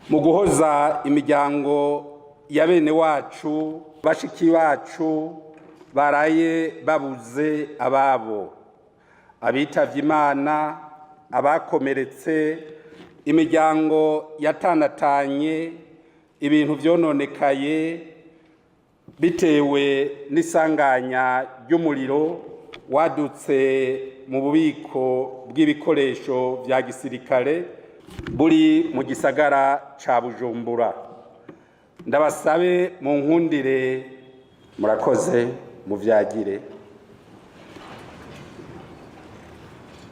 mu guhoza imiryango ya bene wacu bashiki bacu baraye babuze ababo, abitavye Imana, abakomeretse, imiryango yatanatanye, ibintu vyononekaye bitewe n'isanganya ry'umuriro wadutse mu bubiko bw'ibikoresho vya gisirikare buri mu gisagara ca Bujumbura. Ndabasabe mu nkundire, murakoze muvyagire.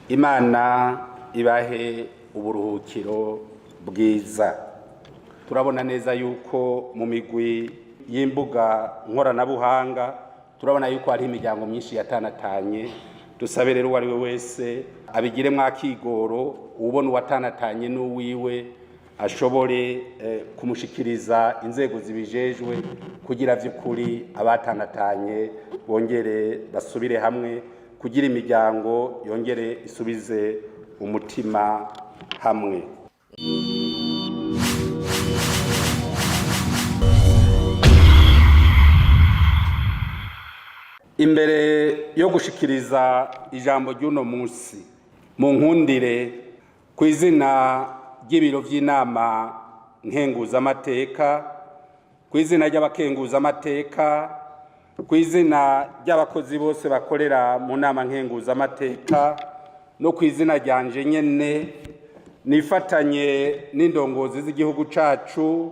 Imana ibahe uburuhukiro bwiza. Turabona neza yuko mu migwi y'imbuga nkoranabuhanga turabona yuko hari imiryango myinshi yatanatanye. Dusabe rero uwari we wese abigire mwakigoro, ubona uwatanatanye n'uwiwe ashobore kumushikiriza inzego zibijejwe kugira vy'ukuri abatanatanye bongere basubire hamwe, kugira imiryango yongere isubize umutima hamwe. Imbere yo gushikiriza ijambo ry'uno munsi, mu nkundire ku izina ry'ibiro vy'inama nkenguzamateka, ku izina ry'abakenguzamateka, ku izina ry'abakozi bose bakorera mu nama nkenguzamateka, no ku izina ryanje nyene, nifatanye n'indongozi z'igihugu cacu,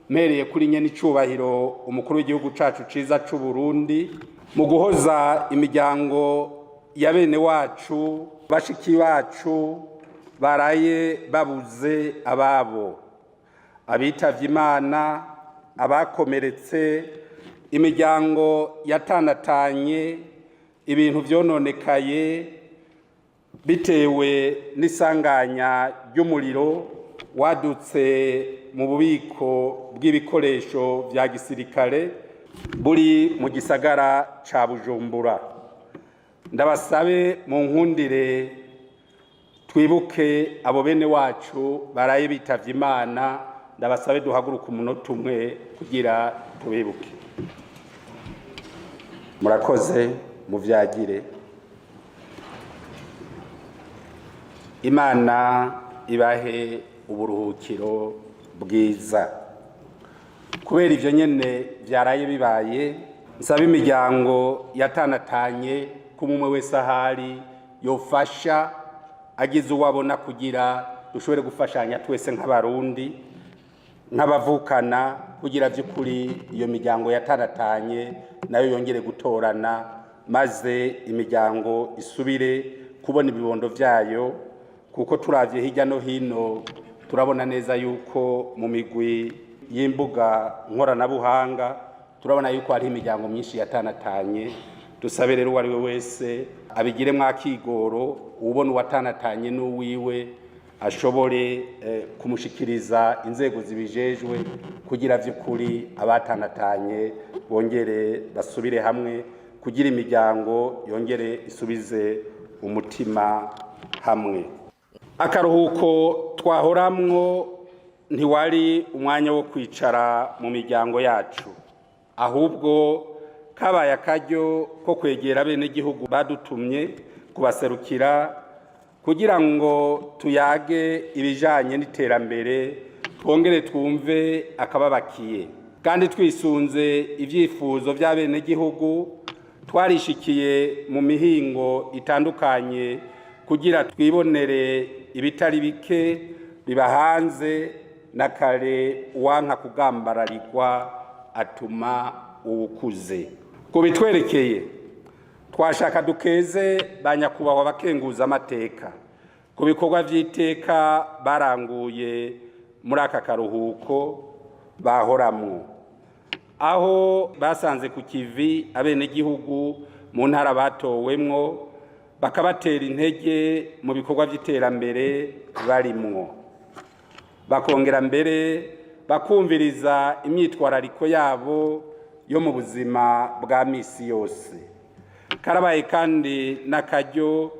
mpereye kuri nyene icubahiro umukuru w'igihugu cacu ciza c'u Burundi, mu guhoza imiryango ya bene wacu bashiki bacu baraye babuze ababo, abitavye Imana, abakomeretse, imiryango yatanatanye, ibintu vyononekaye bitewe n'isanganya ry'umuriro wadutse mu bubiko bw'ibikoresho vya gisirikare buri mu gisagara ca Bujumbura. Ndabasabe mu nkundire twibuke abo bene wacu baraye bitavye Imana. Ndabasabe duhaguruka umunota umwe kugira tubibuke. Murakoze muvyagire. Imana ibahe uburuhukiro bwiza. Kubera ivyo nyene vyaraye bibaye, nsaba imiryango yatanatanye kumwe wese ahari yofasha agize uwabona kugira dushobore gufashanya twese nk'abarundi, nk'abavukana, kugira vy'ukuri iyo miryango yatanatanye nayo yongere gutorana, maze imiryango isubire kubona ibibondo vyayo, kuko turavye hirya no hino turabona neza yuko mu migwi y'imbuga nkoranabuhanga turabona yuko hari imiryango myinshi yatanatanye. Dusabe rero uwari we wese abigire mwakigoro, ubona uwatanatanye n'uwiwe ashobore kumushikiriza inzego zibijejwe kugira vy'ukuri abatanatanye bongere basubire hamwe, kugira imiryango yongere isubize umutima hamwe. Akaruhuko twahoramwo ntiwari umwanya wo kwicara mu miryango yacu, ahubwo kabaye akaryo ko kwegera bene igihugu badutumye kubaserukira kugira ngo tuyage ibijanye n'iterambere, twongere twumve akababakiye, kandi twisunze ivyifuzo vya bene igihugu. Twarishikiye mu mihingo itandukanye kugira twibonere ibitari bike biba hanze, na kare uwanka kugambararirwa atuma uwukuze. Kubitwerekeye twashaka dukeze ba nyakubahwa abakenguzamateka ku bikorwa vy'iteka baranguye muri aka karuhuko bahoramwo, aho basanze ku kivi abenegihugu mu ntara batowemwo, bakabatera intege mu bikorwa vy'iterambere barimwo, bakongera mbere bakumviriza imyitwarariko yabo yo mu buzima bwa misi yose. Karabaye kandi n'akaryo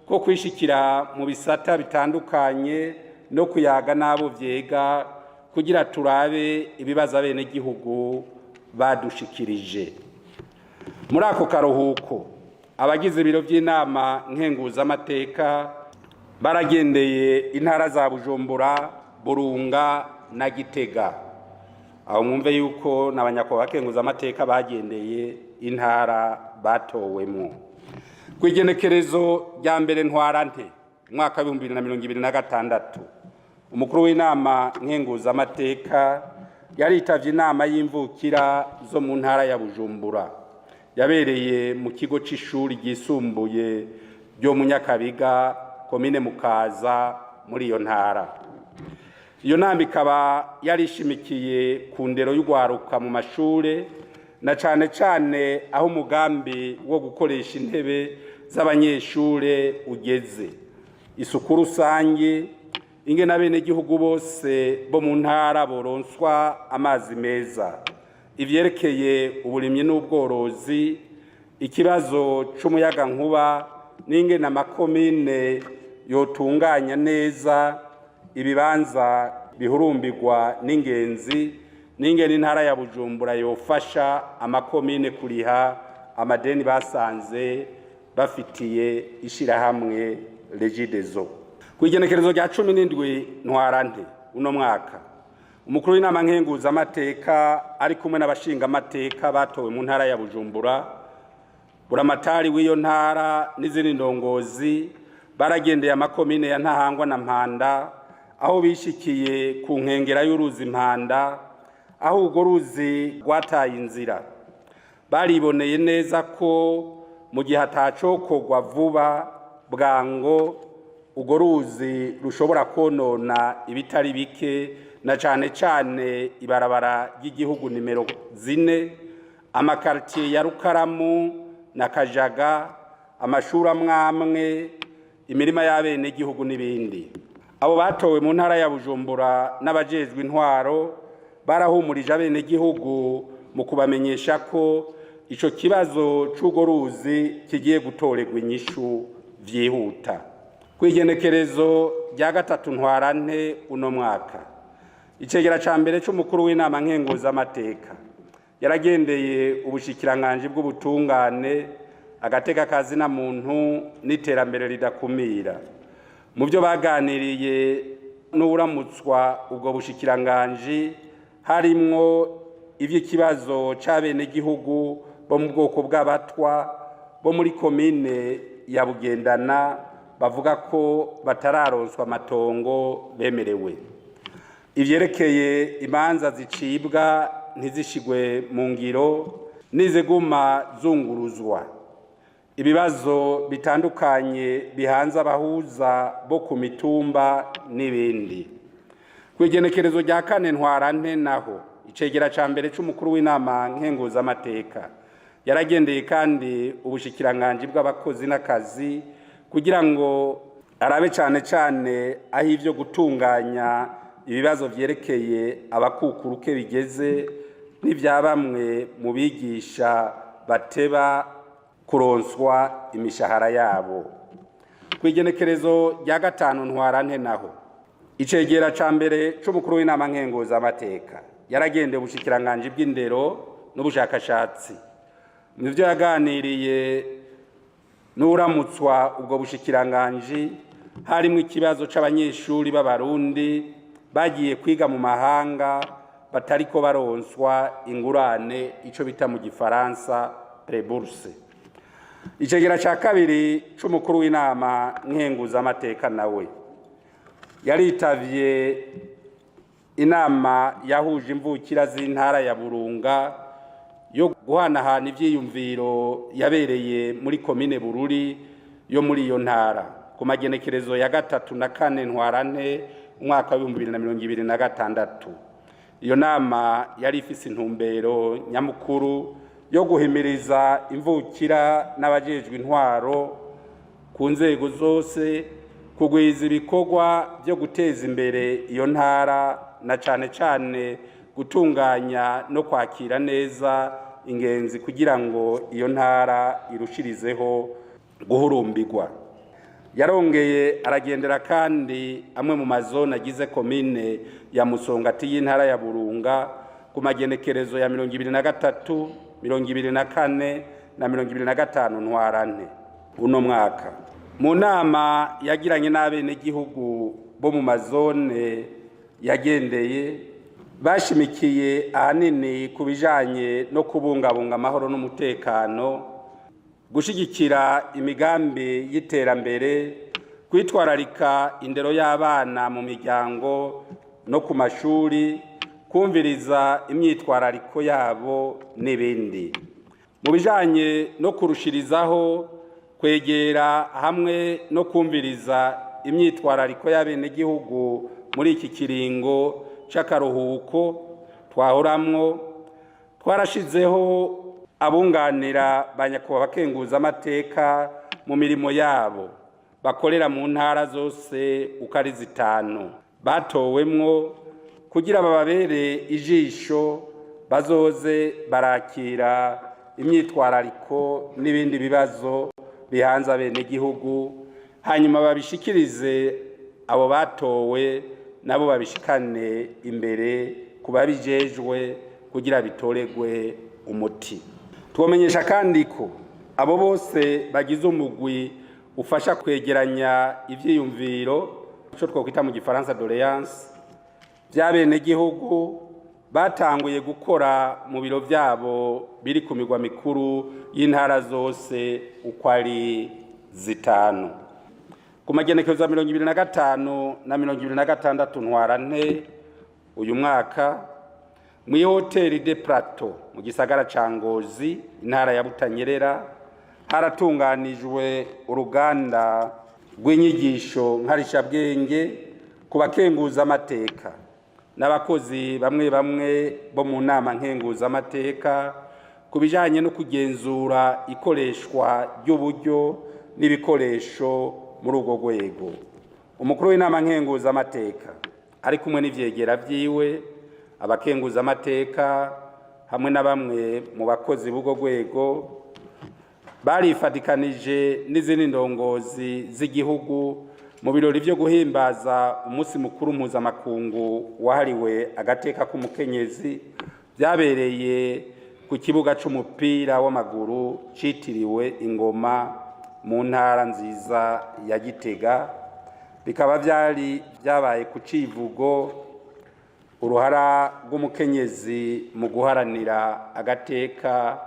ko kwishikira mu bisata bitandukanye no kuyaga n'abo vyega kugira turabe ibibazo abenegihugu badushikirije. Muri ako karuhuko abagize ibiro by'inama nkenguzamateka baragendeye intara za Bujumbura, Burunga na Gitega. Aho mwumve yuko n'abanyakubahwa bakenguzamateka bagendeye intara batowemwo. Kwigenekerezo rya mbere ntwarante mwaka wa 2026 umukuru w'inama nkenguzamateka yaritavye inama y'imvukira zo mu ntara ya Bujumbura yabereye mu kigo c'ishuri ryisumbuye ryo mu Nyakabiga, komine Mukaza, muri iyo ntara. Iyo nama ikaba yarishimikiye ku ndero y'ugwaruka mu mashure, na cane cane aho umugambi wo gukoresha intebe z'abanyeshure ugeze, isuku rusange, ingene abenegihugu bose bo mu ntara boronswa amazi meza, ivyerekeye uburimyi n'ubworozi, ikibazo c'umuyagankuba, n'ingene amakomine yotunganya neza ibibanza bihurumbirwa n'ingenzi, n'ingene intara ya Bujumbura yofasha amakomine kuriha amadeni basanze bafitiye ishirahamwe Regideso. Kwigenekerezo rya 17 ntwarante uno mwaka umukuru w'inama nkenguzamateka ari kumwe n'abashinga amateka batowe mu ntara ya Bujumbura, buramatari w'iyo ntara n'izindi ndongozi baragendeye amakomine ya Ntahangwa na Mpanda, aho bishikiye ku nkengera y'uruzi Mpanda, aho urwo ruzi rwataye inzira. Bariboneye neza ko mu gihe atacokorwa vuba bwango urwo ruzi rushobora konona ibitari bike, na cane cane ibarabara ry'igihugu nimero 4, amakartier ya Rukaramu na Kajaga, amashuri amwamwe, imirima y'abenegihugu n'ibindi. Abo batowe mu ntara ya Bujumbura n'abajejwe intwaro barahumurije abenegihugu mu kubamenyesha ko ico kibazo c'urwo ruzi kigiye gutorerwa inyishu vyihuta. Kwigenekerezo rya 3 ntwarante uno mwaka icegera ca mbere c'umukuru w'inama nkenguzamateka yaragendeye ubushikiranganje bw'ubutungane, agateka kazi na muntu n'iterambere ridakumira. Mu byo baganiriye n'uramutswa ubwo bushikiranganje harimwo ivy'ikibazo c'abenegihugu bo mu bwoko bw'abatwa bo muri komine ya Bugendana bavuga ko batararonswa amatongo bemerewe, ivyerekeye imanza zicibwa ntizishigwe mu ngiro n'iziguma zunguruzwa, ibibazo bitandukanye bihanze abahuza bo ku mitumba n'ibindi. Kwigenekerezo rya 4 ntwarante naho icegera ca mbere c'umukuru w'inama nkenguzamateka yaragendeye kandi ubushikiranganje bw'abakozi n'akazi kugira ngo arabe cane cane aho ivyo gutunganya ibibazo vyerekeye abakukuruke bigeze, n'ivya bamwe mu bigisha bateba kuronswa imishahara yabo. Kwigenekerezo rya 5 ntwarante naho icegera ca mbere c'umukuru w'inama nkenguzamateka yaragendeye ubushikiranganje bw'indero n'ubushakashatsi. Mu byo yaganiriye n'uramutswa ubwo bushikiranganje harimo ikibazo c'abanyeshuri b'abarundi bagiye kwiga mu mahanga batariko baronswa ingurane, ico bita mu gifaransa prebourse. Icegera ca kabiri c'umukuru w'inama nkenguzamateka nawe yaritavye inama yahuje imvukira z'intara ya Burunga yo guhanahana ivyiyumviro yabereye muri komine Bururi yo muri iyo ntara ku magenekerezo ya 3 na 4 ntwarante umwaka wa 2026. Iyo nama yari ifise intumbero nyamukuru yo guhimiriza imvukira n'abajejwe intwaro ku nzego zose kugwiza ibikorwa byo guteza imbere iyo ntara, na cane cane gutunganya no kwakira neza ingenzi kugira ngo iyo ntara irushirizeho guhurumbirwa. yarongeye aragendera kandi amwe mu mazone agize komine ya Musongati y'intara ya Burunga ku magenekerezo ya 2023, 2024 na 2025 ntwarante uno mwaka. Mu nama yagiranye n'abenegihugu bo mu mazone yagendeye bashimikiye ahanini ku bijanye no kubungabunga amahoro n'umutekano, gushigikira imigambi y'iterambere, kwitwararika indero y'abana mu miryango no ku mashuri, kumviriza imyitwarariko yabo n'ibindi. Mu bijanye no kurushirizaho kwegera hamwe no kumviriza imyitwarariko y'abenegihugu muri iki kiringo c'akaruhuko twahoramwo, twarashizeho abunganira banyakubahwa bakenguza amateka mu mirimo yabo bakorera mu ntara zose uko ari 5 batowemwo kugira bababere ijisho, bazoze barakira imyitwarariko n'ibindi bibazo bihanze abenegihugu, hanyuma babishikirize abo batowe nabo babishikane imbere kubabijejwe kugira bitoregwe umuti. Tumenyesha kandi ko abo bose bagize umugwi ufasha kwegeranya ivyiyumviro, ico twokwita mu gifaransa doléance, vy'abenegihugu batanguye gukora mu biro vyabo biri ku migwa mikuru y'intara zose uko ari 5. Ku magenekerezo ya 2025 na 2026 ntwarante uyu mwaka mu hoteli de Plateau mu gisagara ca Ngozi intara ya Butanyerera haratunganijwe uruganda rw'inyigisho nkarishabwenge ku bakenguza amateka n'abakozi bamwe bamwe bo mu nama nkenguza amateka ku bijanye no kugenzura ikoreshwa ry'uburyo n'ibikoresho muri urwo rwego. Umukuru w'inama nkenguza amateka ari kumwe n'ivyegera vyiwe, abakenguza amateka hamwe na bamwe mu bakozi b'urwo rwego barifadikanije n'izindi ndongozi z'igihugu mu birori vyo guhimbaza umunsi mukuru mpuzamakungu wahariwe agateka k'umukenyezi vyabereye ku kibuga c'umupira w'amaguru citiriwe Ingoma mu ntara nziza ya Gitega. Bikaba vyabaye ku civugo uruhara rw'umukenyezi mu guharanira agateka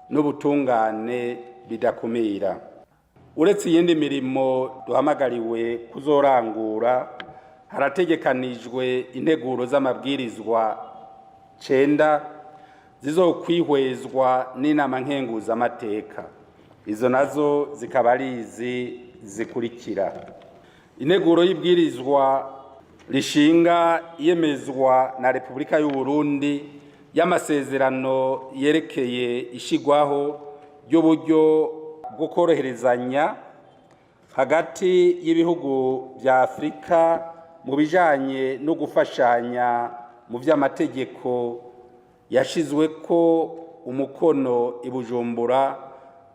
n'ubutungane bidakumira. Uretse iyindi mirimo duhamagariwe kuzorangura, harategekanijwe integuro z'amabwirizwa 9 zizokwihwezwa n'inama nkenguza amateka. Izo nazo zikaba ari izi zikurikira: integuro y'ibwirizwa rishinga iyemezwa na Repubulika y'u Burundi y'amasezerano yerekeye ishigwaho ry'uburyo bwo koroherezanya hagati y'ibihugu vya Afrika mu bijanye no gufashanya mu vy'amategeko, yashizweko umukono i Bujumbura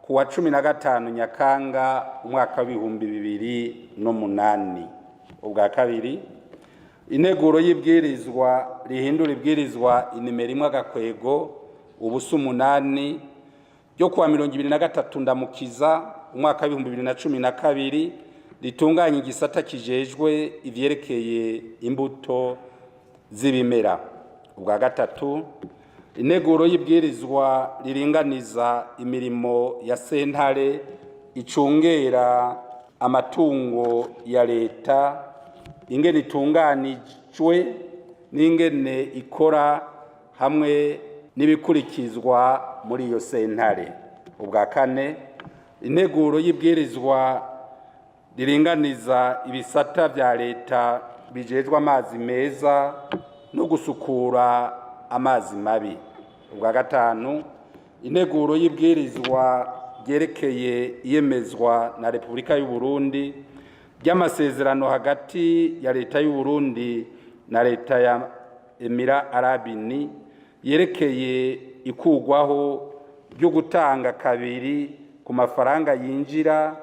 ku wa 15 Nyakanga umwaka wa 2008. Ubwa kabiri, integuro y'ibwirizwa rihindura ibwirizwa inimero 1/8 ryo kuwa 2023 ndamukiza umwaka wa 2012 ritunganya igisata kijejwe ivyerekeye imbuto z'ibimera. Ubwa gatatu, integuro y'ibwirizwa riringaniza imirimo ya sentare icungera amatungo ya leta, ingene itunganijwe n'ingene ikora hamwe n'ibikurikizwa muri iyo sentare. Ubwa kane, integuro y'ibwirizwa riringaniza ibisata vya leta bijejwe amazi meza no gusukura amazi mabi. Ubwa gatanu, integuro y'ibwirizwa ryerekeye iyemezwa na Repubulika y'u Burundi ry'amasezerano hagati ya leta y'u Burundi na leta ya Emira Arabini yerekeye ikugwaho ryo gutanga kabiri ku mafaranga yinjira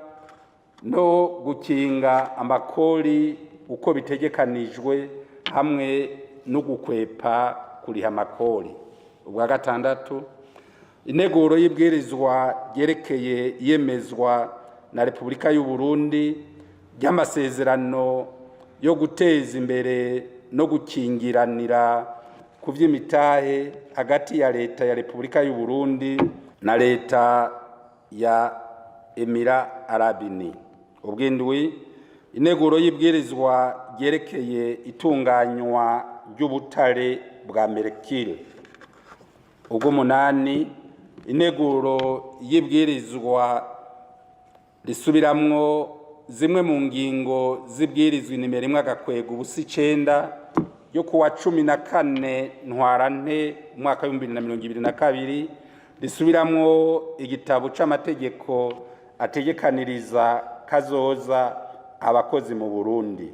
no gukinga amakori uko bitegekanijwe hamwe no gukwepa kuriha amakori. Ubwa gatandatu, integuro y'ibwirizwa ryerekeye iyemezwa na Repubulika y'u Burundi ry'amasezerano yo guteza imbere no gukingiranira ku vy'imitahe hagati ya leta ya Repubulika y'u Burundi na leta ya Emira Arabini. Ubwindwi, integuro y'ibwirizwa ryerekeye itunganywa ry'ubutare bwa Mercure. Ubw'umunani, integuro y'ibwirizwa risubiramwo zimwe mu ngingo z'ibwirizwa nimero 1/9 yo kuwa 14 Ntwarante umwaka wa 2022 risubiramwo igitabo c'amategeko ategekaniriza kazoza abakozi mu Burundi.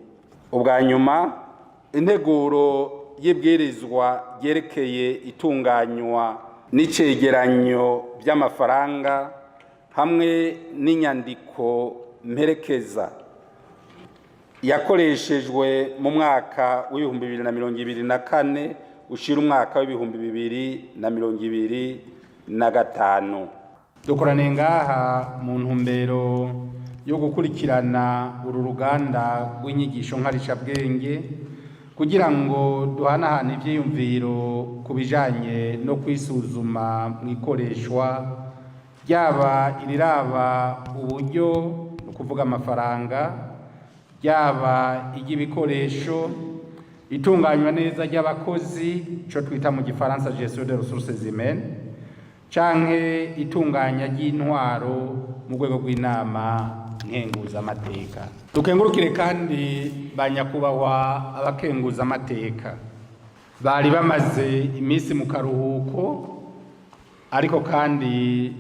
Ubwa nyuma, integuro y'ibwirizwa ryerekeye itunganywa n'icegeranyo by'amafaranga hamwe n'inyandiko mperekeza yakoreshejwe mu mwaka wa 2024 ushira umwaka wa 2025. Dukorane ngaha mu ntumbero yo gukurikirana uru ruganda rw'inyigisho nkarishabwenge kugira ngo duhanahane ivyiyumviro kubijanye no kwisuzuma mwikoreshwa ryaba iriraba uburyo no kuvuga amafaranga, ryaba iry'ibikoresho, itunganywa neza ry'abakozi ico twita mu gifaransa gestion des ressources humaines, canke itunganya ry'intwaro mu rwego rw'inama nkenguza amateka. Dukengurukire kandi banyakubahwa abakenguza amateka bari bamaze iminsi mu karuhuko, ariko kandi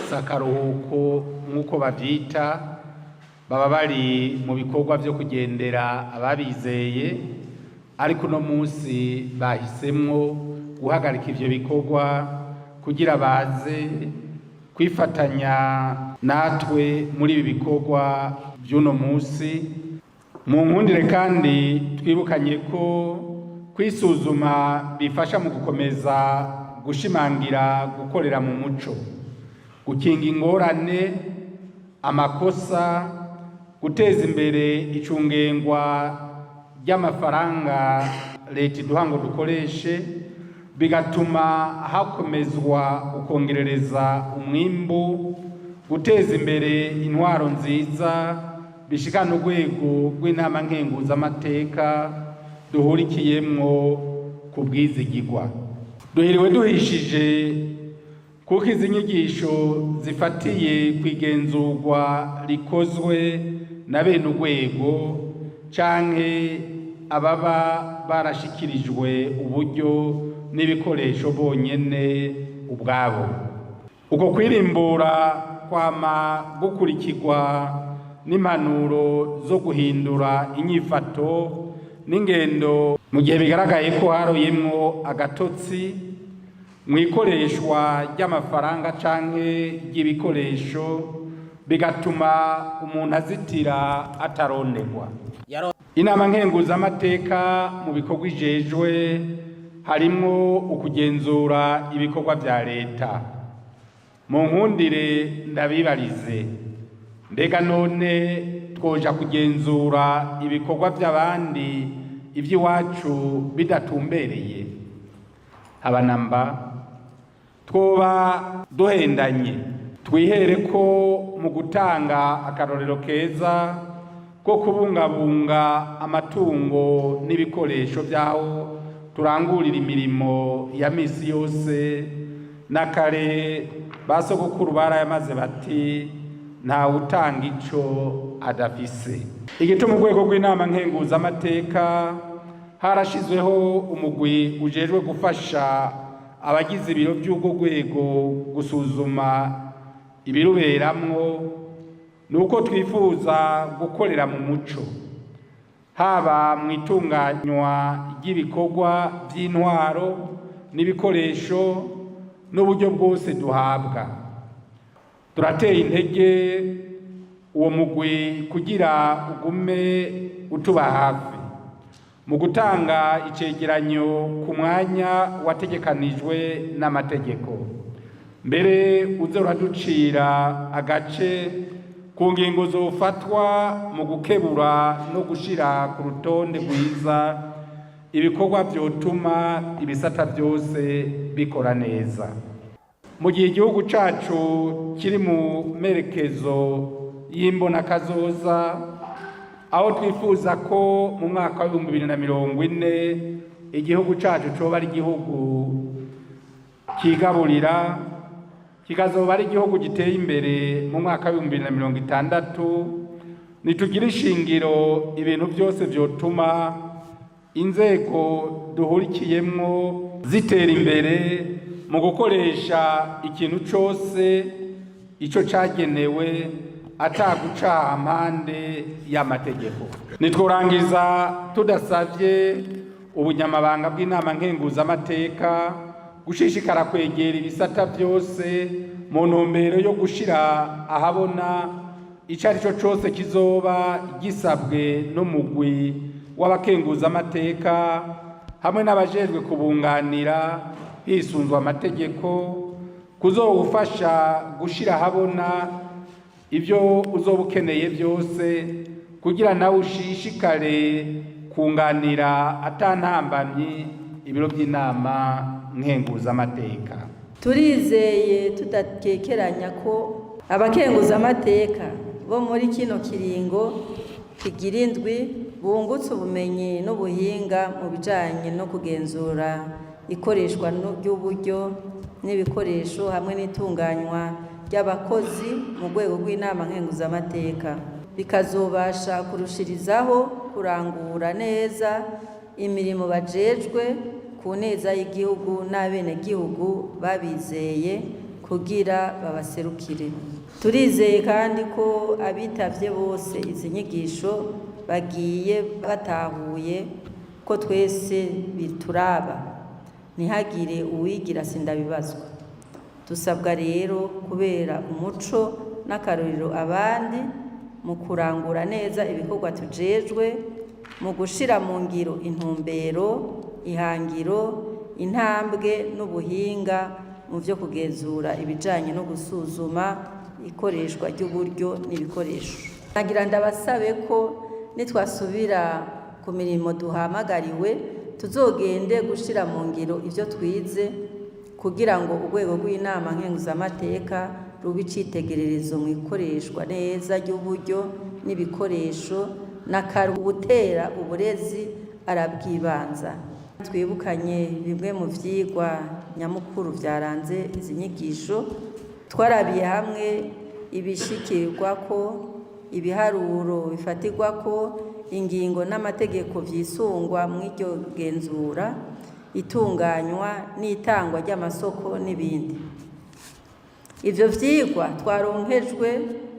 sakaruhuko nk'uko bavyita, baba bari mu bikorwa vyo kugendera ababizeye, ariko no munsi bahisemwo guhagarika ivyo bikorwa kugira baze kwifatanya natwe muri ibi bikorwa by'uno munsi. Mu nkundire kandi twibukanye ko kwisuzuma bifasha mu gukomeza gushimangira gukorera mu muco, gukinga ingorane, amakosa, guteza imbere icungengwa ry'amafaranga leta iduha ngo dukoreshe, bigatuma hakomezwa ukongerereza umwimbu, guteza imbere intwaro nziza bishikana urwego rw'inama nkenguza amateka duhurikiyemwo ku bwizigirwa. Duhiriwe duhishije kuko izi nyigisho zifatiye kwigenzurwa rikozwe na bene urwego canke ababa barashikirijwe uburyo n'ibikoresho bonyene ubwabo. Uko kwirimbura kwama gukurikirwa n'impanuro zo guhindura inyifato n'ingendo mu gihe bigaragaye ko haroyemwo agatotsi mwikoreshwa ry'amafaranga canke ry'ibikoresho, bigatuma umuntu azitira ataronderwa. Inama nkenguza amateka mu bikorwa ijejwe harimwo ukugenzura ibikorwa vya leta. Mu nkundire ndabibarize, mbega none twoja kugenzura ibikorwa vy'abandi ivy'iwacu bidatumbereye? Abanamba twoba duhendanye. Twihere ko mu gutanga akarorero keza ko kubungabunga amatungo n'ibikoresho vyaho turangurira imirimo ya misi yose, nakare basogokuru barayamaze bati nta utanga ico adafise. Igituma mu rwego rw'inama nkenguza amateka harashizweho umugwi ujejwe gufasha abagize ibiro by'ubwo rwego gusuzuma ibiruberamwo, nuko twifuza gukorera mu muco, haba mu itunganywa ry'ibikorwa by'intwaro n'ibikoresho n'uburyo bwose duhabwa. Turateye intege uwo mugwi kugira ugume utuba hafi mu gutanga icegeranyo ku mwanya wategekanijwe n'amategeko, mbere uze uraducira agace ku ngingo zofatwa mu gukebura no gushira ku rutonde rwiza ibikorwa vyotuma ibisata byose bikora neza. Mu gihe igihugu cacu kiri mu merekezo y'imbonakazoza, aho twifuza ko mu mwaka wa 2040 igihugu cacu coba ari igihugu kigaburira, kikazoba ari igihugu giteye imbere mu mwaka wa 2060, nitugira ishingiro ibintu byose vyotuma inzego duhurikiyemwo zitera imbere mu gukoresha ikintu cose ico cagenewe ataguca amande y'amategeko. Nitworangiza tudasavye ubunyamabanga bw'inama nkenguzamateka gushishikara kwegera ibisata byose mu ntumbero yo gushira ahabona icari cyo cose kizoba gisabwe n'umugwi w'abakenguzamateka hamwe n'abajejwe kubunganira hisunzwe amategeko, kuzowufasha gushira ahabona ibyo uzoba ukeneye byose kugira nawe ushishikare kunganira atantambamye ibiro by'inama nkenguzamateka. Turizeye tudakekeranya ko abakenguzamateka bo muri kino kiringo kigira indwi bungutse ubumenyi n'ubuhinga mu bijanye no kugenzura ikoreshwa ry'uburyo n'ibikoresho hamwe n'itunganywa ry'abakozi mu rwego rw'inama nkenguzamateka, bikazobasha kurushirizaho kurangura neza imirimo bajejwe ku neza y'igihugu n'abenegihugu babizeye kugira babaserukire. Turizeye kandi ko abitavye bose izi nyigisho bagiye batahuye ko twese bituraba, ntihagire uwigira sindabibazwa. Dusabwa rero kubera umuco n'akarorero abandi mu kurangura neza ibikorwa tujejwe, mu gushira mu ngiro intumbero, ihangiro, intambwe n'ubuhinga mu vyo kugenzura ibijanye no gusuzuma ikoreshwa ry'uburyo n'ibikoresho. Nagira ndabasabe ko nitwasubira ku mirimo duhamagariwe tuzogende gushira mu ngiro ivyo twize kugira ngo urwego rw'inama nkenguzamateka ruba icitegererezo mu ikoreshwa neza ry'uburyo n'ibikoresho n'akarubutera uburezi arabwibanza. Twibukanye bimwe mu vyigwa nyamukuru vyaranze izi nyigisho, twarabiye hamwe ibishikirwa ko ibiharuro bifatirwa ko ingingo n'amategeko vyisungwa mu iryo genzura, itunganywa n'itangwa ry'amasoko n'ibindi. Ivyo vyigwa twaronkejwe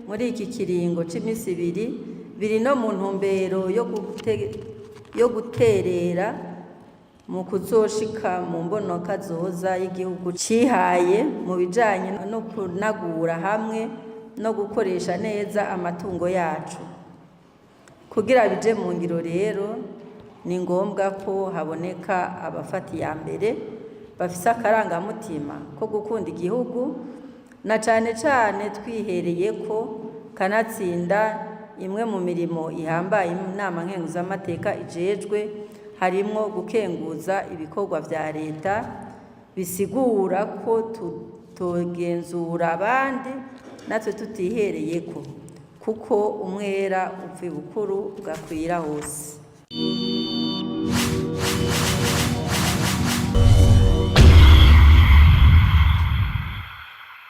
muri iki kiringo c'imisi ibiri biri no mu ntumbero yo guterera mu kuzoshika mu mbonokazoza y'igihugu cihaye mu bijanye no kunagura hamwe no gukoresha neza amatungo yacu. Kugira bije mu ngiro rero ni ngombwa ko haboneka abafata iya mbere bafise akarangamutima ko gukunda igihugu, na cane cane twihereye ko kanatsinda imwe mu mirimo ihambaye inama nkenguzamateka ijejwe harimwo gukenguza ibikorwa vya leta, bisigura ko tutogenzura abandi natwe tutihereyeko, kuko umwera upfa ibukuru ugakwira hose.